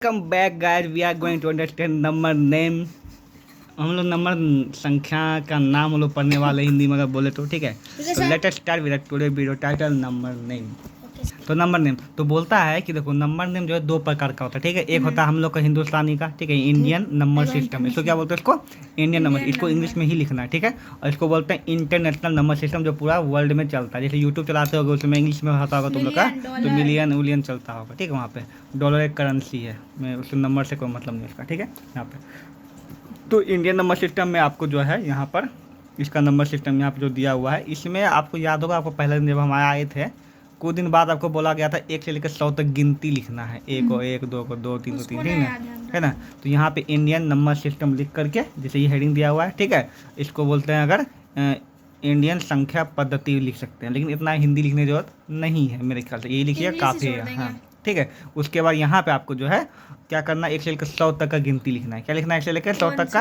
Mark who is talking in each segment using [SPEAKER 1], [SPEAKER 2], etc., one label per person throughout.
[SPEAKER 1] Come back guys, we are going to understand number name. हम लोग number संख्या का नाम हम लोग पढ़ने वाले हिंदी में अगर बोले तो ठीक है। तो let us start with today video title number name. तो नंबर नेम तो बोलता है कि देखो नंबर नेम जो है दो प्रकार का होता है, ठीक है। एक होता है हम लोग का हिंदुस्तानी का, ठीक है, इंडियन नंबर सिस्टम। इसको क्या बोलते हैं? इसको इंडियन नंबर, इसको इंग्लिश में ही लिखना है, ठीक है। और इसको बोलते हैं इंटरनेशनल नंबर सिस्टम, जो पूरा वर्ल्ड में चलता है। जैसे यूट्यूब चलाते होगे उसमें इंग्लिश में होता होगा तुम लोग का, तो मिलियन उलियन चलता होगा, ठीक है। वहाँ पे डॉलर एक करेंसी है, मैं उस नंबर से कोई मतलब नहीं उसका, ठीक है। यहाँ पे तो इंडियन नंबर सिस्टम में आपको जो है यहाँ पर इसका नंबर सिस्टम यहाँ पर जो दिया हुआ है, इसमें आपको याद होगा, आपको पहले दिन जब हम आए थे कुछ दिन बाद आपको बोला गया था 1 से लेकर 100 तक गिनती लिखना है। 1 को 1, 2 को 2, 3 को 3, ठीक है ना। तो यहाँ पे इंडियन नंबर सिस्टम लिख करके जैसे ये हेडिंग दिया हुआ है, ठीक है, इसको बोलते हैं अगर इंडियन संख्या पद्धति लिख सकते हैं, लेकिन इतना हिंदी लिखने की जरूरत नहीं है मेरे ख्याल से, ये लिखिए काफ़ी है। हाँ ठीक है। उसके बाद यहाँ पे आपको जो है क्या करना है, 1 से लेकर 100 तक का गिनती लिखना है। क्या लिखना है? 1 से लेकर 100 तक का,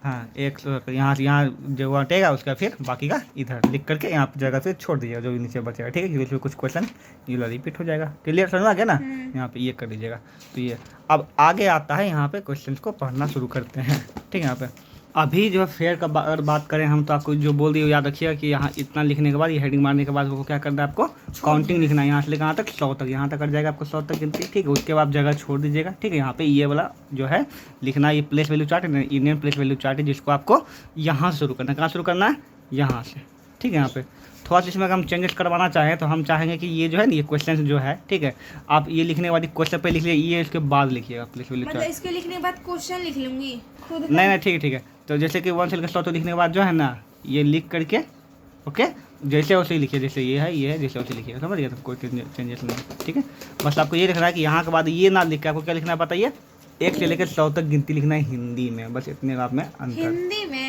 [SPEAKER 1] हाँ 100 यहाँ से यहाँ जो हटेगा उसका फिर बाकी का इधर लिख करके यहाँ पर जगह फिर छोड़ दीजिएगा जो भी नीचे बचेगा, ठीक है। क्योंकि इसमें कुछ क्वेश्चन ये रिपीट हो जाएगा। क्लियर समझ आ गया ना? यहाँ पे ये कर दीजिएगा। तो ये अब आगे आता है, यहाँ पे क्वेश्चन को पढ़ना शुरू करते हैं, ठीक है। यहाँ पे अभी जो है फेयर का अगर बात करें हम, तो आपको जो बोल दिए याद रखिएगा कि यहाँ इतना लिखने के बाद, ये हेडिंग मारने के बाद वो क्या करना है, आपको काउंटिंग लिखना है। यहाँ से लेकर यहाँ तक 100 तक, यहाँ तक कर जाएगा आपको 100 तक गिनती, ठीक है। उसके बाद जगह छोड़ दीजिएगा, ठीक है। यहाँ पे ये वाला जो है लिखना है, ये प्लेस वैल्यू चार्ट है, इंडियन प्लेस वैल्यू चार्ट है, जिसको आपको यहाँ से शुरू करना है। कहाँ शुरू करना है? यहाँ से, ठीक है। यहाँ पे थोड़ा सा इसमें अगर हम चेंजेस करवाना चाहें तो हम चाहेंगे कि ये जो है ना, ये क्वेश्चन जो है, ठीक है, आप ये लिखने के बाद क्वेश्चन पे लिख लीजिए, ये इसके बाद लिखिएगा प्लेस वैल्यू चार्ट।
[SPEAKER 2] इसके लिखने के बाद क्वेश्चन लिख लूंगी खुद।
[SPEAKER 1] नहीं ठीक है, ठीक है। तो जैसे कि 1 से लेकर 100 तो लिखने के बाद जो है ना, ये लिख करके ओके, जैसे वैसे ही लिखिए, जैसे ये है जैसे वैसे लिखिएगा, समझ गया? तो कोई चेंजेस नहीं, ठीक है। बस आपको ये लिखना है कि यहाँ के बाद ये ना लिख के आपको क्या लिखना है बताइए? 1 से लेकर 100 तक गिनती लिखना है हिंदी में, बस इतने आप में अंतर।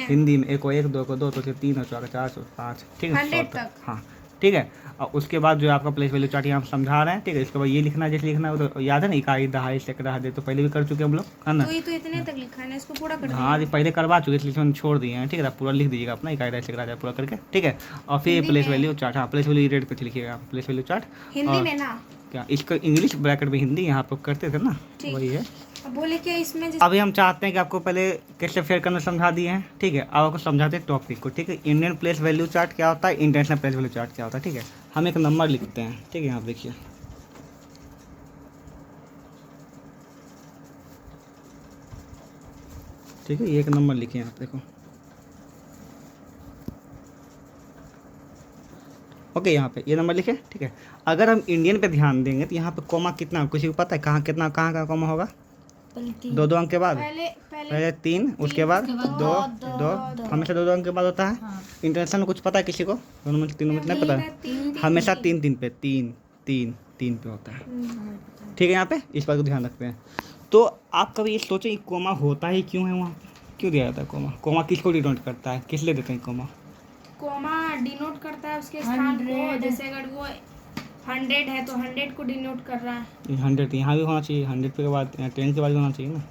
[SPEAKER 1] हिंदी में 1 को 1, 2 को 2, 3 और 4 4 5, ठीक है, 100 तक, हाँ ठीक है। और उसके बाद जो आपका प्लेस वैल्यू चार्ट यहाँ समझा रहे हैं, ठीक है। इसके बाद ये लिखना है जैसे लिखना है, तो याद है ना, इकाई दहाई सैकड़ा हज़ार, तो पहले भी कर चुके हम लोग, है ना।
[SPEAKER 2] तो इतने तक लिखा है, इसको पूरा कर।
[SPEAKER 1] हाँ जी, पहले करवा चुके, इसलिए हम छोड़ दिए हैं, ठीक है। आप पूरा लिख दीजिएगा अपना इकाई दहाई सैकड़ा हज़ार पूरा करके, ठीक है। और फिर प्लेस वैल्यू चार्ट, हाँ प्लेस वैल्यू रेट पे लिखिएगा, प्लेस वैल्यू चार्ट
[SPEAKER 2] हिंदी में ना,
[SPEAKER 1] क्या इसका इंग्लिश ब्रैकेट में हिंदी यहाँ पर करते थे ना, वही है।
[SPEAKER 2] अब बोले क्या इसमें
[SPEAKER 1] अभी हम चाहते हैं कि आपको पहले कैसे फेयर करना समझा दिए हैं, ठीक है। अब आपको समझाते हैं टॉपिक को, ठीक है। इंडियन प्लेस वैल्यू चार्ट क्या होता है, इंटरनेशनल प्लेस वैल्यू चार्ट क्या होता है, ठीक है। हम एक नंबर लिखते हैं, ठीक है। यहाँ देखिए, ठीक है, ये एक नंबर लिखे यहाँ देखो, ओके। यहाँ पे ये नंबर लिखे, ठीक है। अगर हम इंडियन पे ध्यान देंगे तो यहाँ पे कोमा कितना, किसी को पता है कहाँ कितना, कहाँ का कोमा होगा? 2 अंक के बाद पहले 3, उसके बाद 2 2, हमेशा 2 अंक के बाद होता है। इंटरनेशनल में कुछ पता है किसी को? दोनों में 3 में नहीं पता है, हमेशा 3 3 पे, 3 3 3 पे होता है, ठीक है। यहाँ पे इस बात को ध्यान रखते हैं। तो आप कभी ये सोचें कि कोमा होता ही क्यों है, वहाँ क्यों दिया जाता है कोमा? कोमा किसको डिनोट करता है, किस लिए देते हैं कोमा?
[SPEAKER 2] कोमा डिनोट करता है उसके स्थान को, जैसे अगर वो 100 है तो 100 को डिनोट कर रहा है।
[SPEAKER 1] 100 यहाँ भी होना चाहिए, 100 के बाद 10 के बाद भी होना चाहिए ना।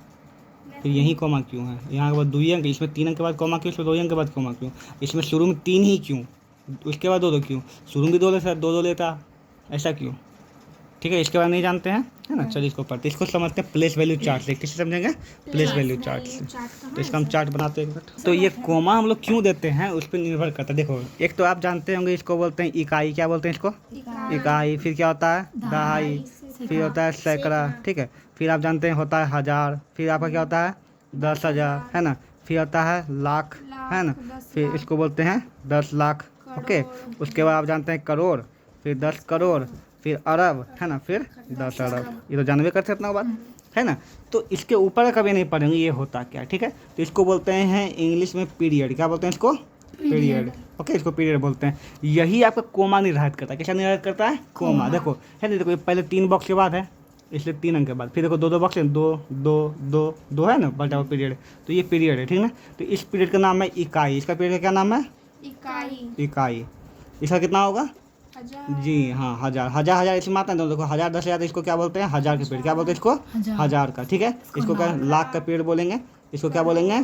[SPEAKER 1] फिर यही कोमा क्यों है? यहाँ के बाद 2 अंक, इसमें 3 अंक के बाद कोमा क्यों, इसमें 2 अंक के बाद कोमा क्यों? इसमें शुरू में 3 ही क्यों, उसके बाद 2 2 क्यों? शुरू में भी 2 लेता, 2 2 लेता, ऐसा क्यों? ठीक है, इसके बाद नहीं जानते हैं, है ना। चलिए इसको पढ़ते, इसको समझते हैं प्लेस वैल्यू चार्ट से। किससे समझेंगे? प्लेस वैल्यू चार्ट से। तो इसका हम चार्ट बनाते हैं। तो ये कोमा हम लोग क्यों देते हैं उस पर निर्भर करता है। देखो, एक तो आप जानते होंगे, इसको बोलते हैं इकाई। क्या बोलते हैं इसको? इकाई। फिर क्या होता है? दहाई। फिर होता है सैकड़ा, ठीक है। फिर आप जानते हैं होता है हज़ार। फिर आपका क्या होता है? 10,000, है ना। फिर होता है लाख, है ना। फिर इसको बोलते हैं 10 लाख, ओके। उसके बाद आप जानते हैं करोड़, फिर 10 करोड़, फिर अरब, है ना, फिर 10 अरब। ये तो जानवे करते इतना बात, है ना। तो इसके ऊपर कभी नहीं पढ़ेंगे ये होता क्या, ठीक है। तो इसको बोलते हैं इंग्लिश में पीरियड। क्या बोलते हैं इसको? Period, okay. इसको पीरियड बोलते हैं। यही आपका कोमा निर्धारित करता है। कैसा निर्धारित करता है? कोमा। देखो, है ना, देखो पहले 3 बॉक्स के बाद है, इसलिए 3 अंक के बाद। फिर देखो 2 2 बॉक्स है, 2 2 2 2 है ना, बटा हुआ पीरियड। तो ये पीरियड है, ठीक ना। तो इस पीरियड का नाम है इकाई। इसका पीरियड का क्या नाम है? इकाई। इसका कितना होगा? जी हाँ, 1000 1000 1000 इसमें आता है। तो देखो 1000 10,000, इसको क्या बोलते हैं? 1000 के पीरियड। क्या बोलते हैं इसको? 1000 का, ठीक है। इसको क्या लाख का पीरियड बोलेंगे, इसको क्या बोलेंगे?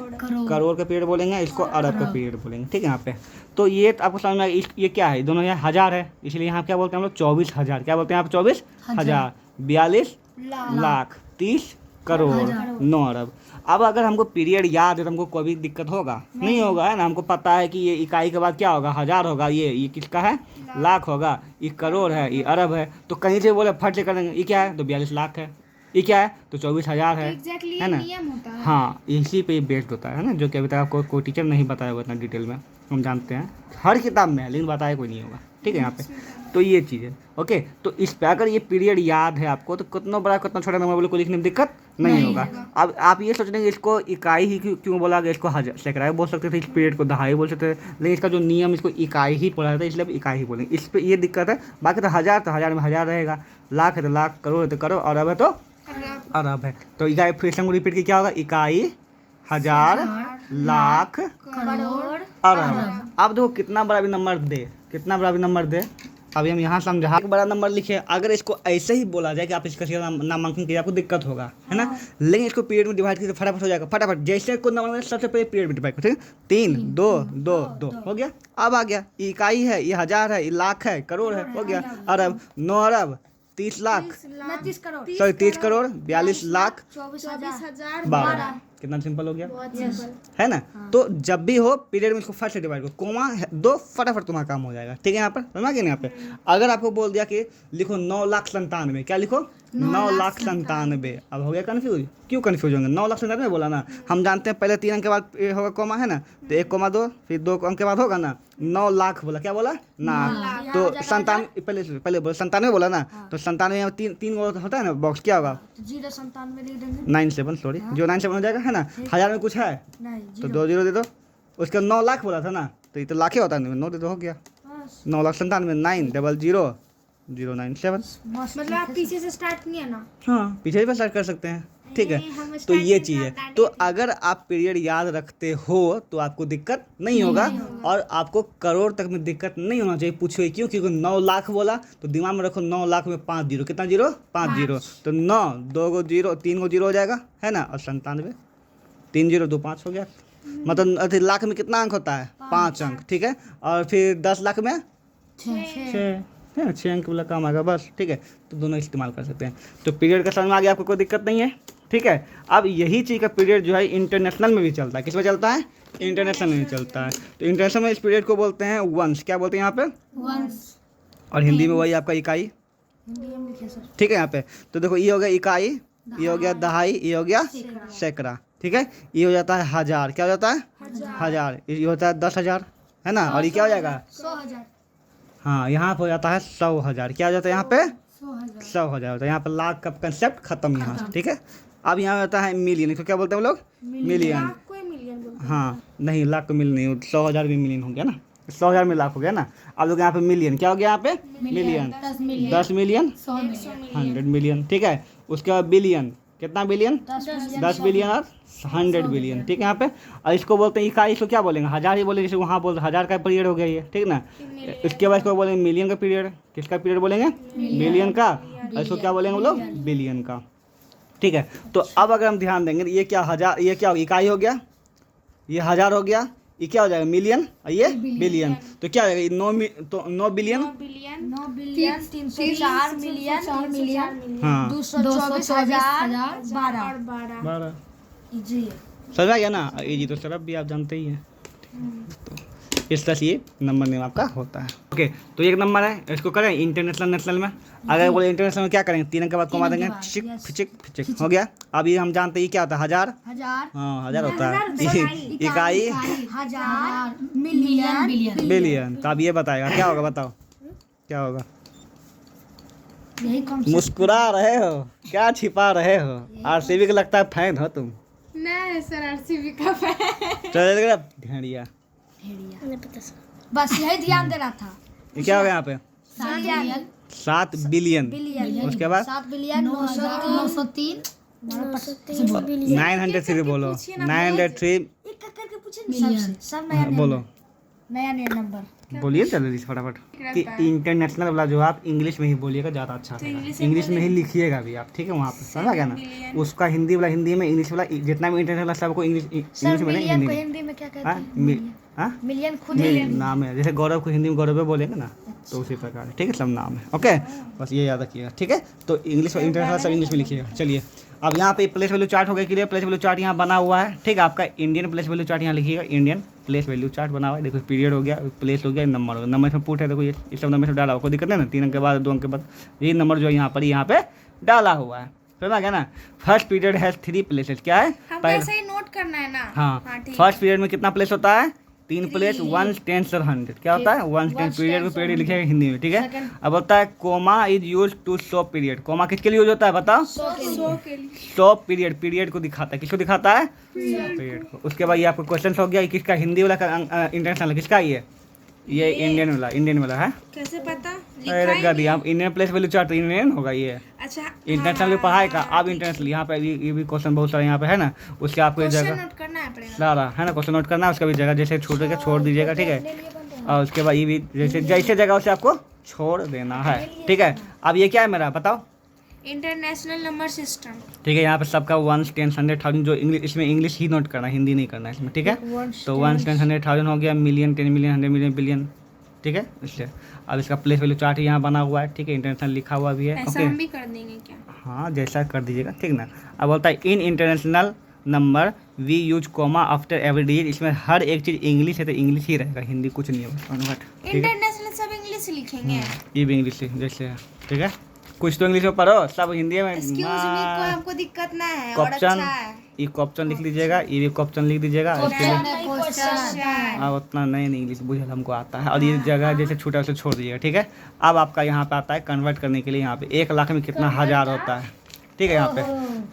[SPEAKER 1] करोड़ का पीरियड बोलेंगे, इसको अरब का पीरियड बोलेंगे, ठीक है। यहाँ पे तो ये आपको समझ में आएगा। ये क्या है? दोनों यहाँ 1000 है, इसलिए यहाँ क्या बोलते हैं हम लोग? 24,000। क्या बोलते हैं आप? 24,000। 42 लाख, 30 करोड़, 9 अरब। अब अगर हमको पीरियड याद है तो हमको कोई भी दिक्कत होगा नहीं होगा, है ना। हमको पता है कि ये इकाई के बाद क्या होगा, हजार होगा, ये किसका है, लाख होगा, ये करोड़ है, ये अरब है। तो कहीं से बोले फट से कर देंगे, ये क्या है तो 42 लाख है, ये क्या है तो 24,000 है,
[SPEAKER 2] एग्जैक्टली
[SPEAKER 1] है ना।
[SPEAKER 2] नियम होता है।
[SPEAKER 1] हाँ, इसी पे बेस्ड होता है ना, जो कि अभी तक आपको कोई टीचर नहीं बताया होगा इतना डिटेल में, हम जानते हैं हर किताब में है लेकिन बताया कोई नहीं होगा, ठीक है यहाँ पे। तो ये चीज़ है, ओके। तो इस पे अगर ये पीरियड याद है आपको तो कितना बड़ा कितना छोटा नंबर बोले को लिखने में दिक्कत नहीं होगा। अब आप ये सोच लेंगे इसको इकाई ही क्यों बोला गया, इसको सैकड़ा बोल सकते थे, इस पीरियड को दहाई बोल सकते थे, लेकिन इसका जो नियम इसको इकाई ही पढ़ा था इसलिए अब इकाई ही बोलेंगे। इस पर ये दिक्कत है। बाकी तो हज़ार में हज़ार रहेगा, लाख है तो लाख, करोड़ है तो करोड़, अरब है तो अरब है। तो इकाई फिर से रिपीट की क्या होगा, इकाई, हजार, लाख,
[SPEAKER 2] करोड़,
[SPEAKER 1] अरब। अब देखो कितना बड़ा भी नंबर दे, कितना बड़ा भी नंबर दे, अभी हम यहाँ समझा एक बड़ा नंबर लिखे, अगर इसको ऐसे ही बोला जाए कि आप इसका नामांकन कीजिए आपको दिक्कत होगा, है ना। लेकिन इसको पीरियड में डिवाइड कीजिए फटाफट हो जाएगा, फटाफट जैसे कोई नंबर सबसे पहले पीरियड में डिवाइड करो, ठीक है। 3 2 2 2 हो गया। अब आ गया इकाई है, ये हजार है, ये लाख है, करोड़ है, हो गया। अरब, 9 अरब, 30 लाख,
[SPEAKER 2] 29 करोड़,
[SPEAKER 1] सॉरी 30 करोड़, 42 लाख,
[SPEAKER 2] 24,000,
[SPEAKER 1] 12। कितना सिंपल हो गया,
[SPEAKER 2] बहुत सिंपल।
[SPEAKER 1] है ना। तो जब भी हो पीरियड में इसको फट से डिवाइड करो, कोमा दो, फटाफट तुम्हारा काम हो जाएगा, ठीक है। यहाँ पर समझा कि नहीं, यहाँ पे अगर आपको बोल दिया कि लिखो 9,97,000, क्या लिखो 9,97,000, अब हो गया कन्फ्यूज। क्यों कन्फ्यूज होंगे, 9,97,000 बोला ना, हम जानते हैं पहले 3 अंक के बाद होगा कोमा, है ना। तो 1,2 फिर 2 अंक के बाद होगा ना, 9 लाख बोला, क्या बोला ना, तो 97 पहले बोला 97 बोला ना, तो 97 में 3 होता है ना बॉक्स, क्या होगा
[SPEAKER 2] 097 लिख देंगे,
[SPEAKER 1] 97, सॉरी 097 हो जाएगा, है ना। हजार में कुछ है तो 2 0 दे दो, उसके 9 लाख बोला था ना, तो ये तो लाख ही होता है, 9 दे दो, हो गया 9,97,000, 900,097।
[SPEAKER 2] मतलब आप पीछे से स्टार्ट नहीं है ना।
[SPEAKER 1] हाँ, पीछे भी स्टार्ट कर सकते हैं, ठीक है। तो ये चीज़ है। तो अगर आप पीरियड याद रखते हो तो आपको दिक्कत नहीं होगा, और आपको करोड़ तक में दिक्कत नहीं होना चाहिए। पूछो क्यों, क्योंकि 9 लाख बोला तो दिमाग में रखो 9 लाख में 5 जीरो, कितना जीरो, 5 जीरो, तो 9 2 गो जीरो, 3 गो जीरो हो जाएगा, है ना। और 97 3 0 2 5 हो गया। मतलब लाख में कितना अंक होता है, 5 अंक, ठीक है। और फिर 10 लाख में 6 अंक वाला काम आएगा, बस, ठीक है। तो दोनों इस्तेमाल कर सकते हैं। तो पीरियड का समझ में आ गया, आपको कोई दिक्कत नहीं है, ठीक है। अब यही चीज़ का पीरियड जो है इंटरनेशनल में भी चलता है, किस में चलता है, इंटरनेशनल में भी चलता है। तो इंटरनेशनल में इस पीरियड को बोलते हैं वंश, क्या बोलते हैं यहाँ पे,
[SPEAKER 2] वंश,
[SPEAKER 1] और हिंदी में वही आपका इकाई,
[SPEAKER 2] हिंदी में लिखे सर।
[SPEAKER 1] ठीक है। यहाँ पे तो देखो ये हो गया इकाई, ये हो गया दहाई, ये हो गया सैकड़ा, ठीक है। ये हो जाता है हजार, क्या हो जाता है, हजार। ये होता है 10,000, है ना। और ये क्या हो जाएगा,
[SPEAKER 2] 100,000,
[SPEAKER 1] हाँ, यहाँ पे हो जाता है 100,000, क्या हो जाता है यहाँ पे 100,000 होता है। यहाँ पर लाख का कंसेप्ट खत्म यहाँ से, ठीक है। अब यहाँ होता है मिलियन, इसको क्या बोलते हैं हम लोग, मिलियन।
[SPEAKER 2] लाख को मिलियन बोलते हैं।
[SPEAKER 1] हाँ नहीं, लाख को मिलियन नहीं, 100,000 भी मिलियन हो गया ना, 100,000 में लाख हो गया ना। अब लोग यहाँ पे मिलियन, क्या हो गया यहाँ पे, मिलियन, 10 मिलियन, 100 मिलियन, ठीक है। उसके बाद बिलियन, कितना बिलियन, 10 बिलियन और 100 बिलियन, ठीक है यहाँ पे। और इसको बोलते हैं इकाई, इसको क्या बोलेंगे, हजार ही बोलेंगे, जैसे वहाँ बोलते 1000 का पीरियड हो गया ये, ठीक ना। इसके बाद इसको बोलेंगे मिलियन का पीरियड, किसका पीरियड बोलेंगे, मिलियन का। और इसको क्या बोलेंगे हम लोग, बिलियन का, ठीक है। तो अब अगर हम ध्यान देंगे, ये क्या हजार, ये क्या इकाई हो गया, ये हजार हो गया, ये क्या हो जाएगा मिलियन, और ये बिलियन। तो क्या हो जाएगा, 9 बिलियन,
[SPEAKER 2] 304 मिलियन,
[SPEAKER 1] हाँ
[SPEAKER 2] 224,000, 12 जी।
[SPEAKER 1] समझ आ गया ना। ये जी तो सरफ भी आप जानते ही हैं। तो इस तरह से ये नंबर नेम आपका होता है, ओके। तो एक नंबर है, इसको करें इंटरनेशनल नेशनल में। अगर बोले इंटरनेशनल में क्या करेंगे, 3 अंक के बाद कमा देंगे, चिक फिचिक फिचिक हो गया। अब ये हम जानते हैं ये क्या होता है, हजार, हाँ हजार होता है, इकाई,
[SPEAKER 2] हजार, मिलियन,
[SPEAKER 1] बिलियन। तो अब ये बताएगा क्या होगा, बताओ क्या होगा।
[SPEAKER 2] यही कौन
[SPEAKER 1] मुस्कुरा रहे हो, क्या छिपा रहे हो, आरसीबी का लगता है फैन हो तुम।
[SPEAKER 2] नहीं सर, आरसीबी का फैन।
[SPEAKER 1] चलो भेड़िया,
[SPEAKER 2] बस यही ध्यान देना था।
[SPEAKER 1] ये क्या होगा यहाँ पे, 7 बिलियन, उसके बाद
[SPEAKER 2] 7 बिलियन 903
[SPEAKER 1] 903 बोलो, 903
[SPEAKER 2] सब नया
[SPEAKER 1] बोलो,
[SPEAKER 2] नया नंबर
[SPEAKER 1] बोलिए जल्दी फटाफट। कि इंटरनेशनल वाला जो आप इंग्लिश में ही बोलिएगा ज़्यादा अच्छा रहेगा, इंग्लिश में ही लिखिएगा भी आप, ठीक है। वहाँ पे समझ गया ना, उसका हिंदी वाला हिंदी में, इंग्लिश वाला जितना भी इंटरनेशनल सबको इंग्लिश में नहीं,
[SPEAKER 2] हिंदी में क्या कहते हैं, मिलियन खुद
[SPEAKER 1] नाम है। जैसे गौरव को हिंदी में गौरव बोलेंगे ना, तो उसी प्रकार है, ठीक है, सब नाम है, ओके। बस ये याद रखिएगा, ठीक है। तो इंग्लिश इंटरनेशनल सब इंग्लिश में लिखिएगा। चलिए अब यहाँ पे प्लेस वैल्यू चार्ट हो गया क्लियर। प्लेस वैल्यू चार्ट यहाँ बना हुआ है, ठीक है। आपका इंडियन प्लेस वैल्यू चार्ट यहाँ लिखिएगा, इंडियन प्लेस वैल्यू चार्ट बना हुआ है। देखो पीरियड हो गया, प्लेस हो गया, नंबर हो गया। नंबर इसमें पुट है, देखो ये सब नंबर से डाला हुआ, कोई दिक्कत नहीं ना। 3 अंक के बाद 2 अंक के बाद ये नंबर जो यहाँ पे डाला हुआ है, समझ गया ना। फर्स्ट पीरियड हैज 3 प्लेसेस, क्या है?
[SPEAKER 2] हमको ऐसे ही नोट करना है ना।
[SPEAKER 1] हाँ,
[SPEAKER 2] ठीक
[SPEAKER 1] फर्स्ट पीरियड में कितना प्लेस होता है? 3 प्लेस, 1 10 और 100। क्या होता है? 1 10 पीरियड में पीरियड लिखेगा हिंदी में, ठीक है। अब होता है comma is use to show period. Comma किसके लिए यूज होता है बताओ? शो पीरियड, पीरियड को दिखाता है। किसको दिखाता है? पीरियड को। उसके बाद ये आपको क्वेश्चन हो गया, किसका? हिंदी वाला का इंटरनेशनल किसका? ये इंडियन वाला है।
[SPEAKER 2] कैसे पता?
[SPEAKER 1] अरे कर दिया, आप Indian place value chart Indian होगा ये।
[SPEAKER 2] अच्छा,
[SPEAKER 1] इंटरनेशनल भी पढ़ाई का, अब इंटरनेशनल यहाँ पे ये भी क्वेश्चन बहुत सारे यहाँ पे है ना। उसके आपको ये जगह
[SPEAKER 2] नोट करना है पड़ेगा
[SPEAKER 1] सारा है ना, क्वेश्चन नोट करना है। उसका भी जगह जैसे छोड़ छोड़ दीजिएगा, ठीक है। और उसके बाद ये भी जैसे जगह उसे आपको छोड़ देना है, ठीक है। अब ये क्या है मेरा बताओ?
[SPEAKER 2] इंटरनेशनल नंबर सिस्टम,
[SPEAKER 1] ठीक है। यहाँ पे सबका 1 10 100 1000 जो इंग्लिश, इसमें इंग्लिश ही नोट करना है, हिंदी नहीं करना है इसमें, ठीक है। तो 1 10 100 1000 हो गया, मिलियन 10 मिलियन 100 मिलियन बिलियन, ठीक है। इसलिए अब इसका प्लेस वैल्यू चार्ट यहाँ बना हुआ है, ठीक है। इंटरनेशनल लिखा हुआ भी है,
[SPEAKER 2] ऐसा हम भी कर देंगे क्या?
[SPEAKER 1] हाँ जैसा कर दीजिएगा, ठीक ना। अब बोलता है in international number we use comma after every digit. इसमें हर एक चीज़ इंग्लिश है तो इंग्लिश ही रहेगा, हिंदी कुछ नहीं है बस, ठीक है।
[SPEAKER 2] इंटरनेशनल सब इंग्लिश लिखेंगे।
[SPEAKER 1] ये भी इंग्लिश जैसे है, ठीक है। कुछ तो इंग्लिश में पढ़ो, सब हिंदी में।
[SPEAKER 2] एक्सक्यूज मी, कोई हमको दिक्कत ना है और
[SPEAKER 1] क्वेश्चन,
[SPEAKER 2] अच्छा है।
[SPEAKER 1] ये क्वेश्चन लिख लीजिएगा, ये भी क्वेश्चन लिख दीजिएगा।
[SPEAKER 2] क्वेश्चन
[SPEAKER 1] अब उतना नहीं इंग्लिश बुझल हमको आता है। और ये जगह जैसे छूटा उसे छोड़ दीजिएगा, ठीक है। अब आपका यहाँ पे आता है कन्वर्ट करने के लिए। यहाँ पे 1 लाख में कितना हज़ार होता है, ठीक है। यहाँ पे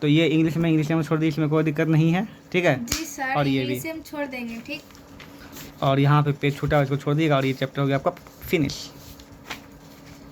[SPEAKER 1] तो ये इंग्लिश में छोड़ दी, इसमें कोई दिक्कत नहीं है, ठीक है।
[SPEAKER 2] जी सर,
[SPEAKER 1] और ये भी
[SPEAKER 2] हम छोड़ देंगे, ठीक।
[SPEAKER 1] और यहाँ पे पेज छूटा है, इसको छोड़ दीजिएगा। और ये चैप्टर हो गया आपका फिनिश।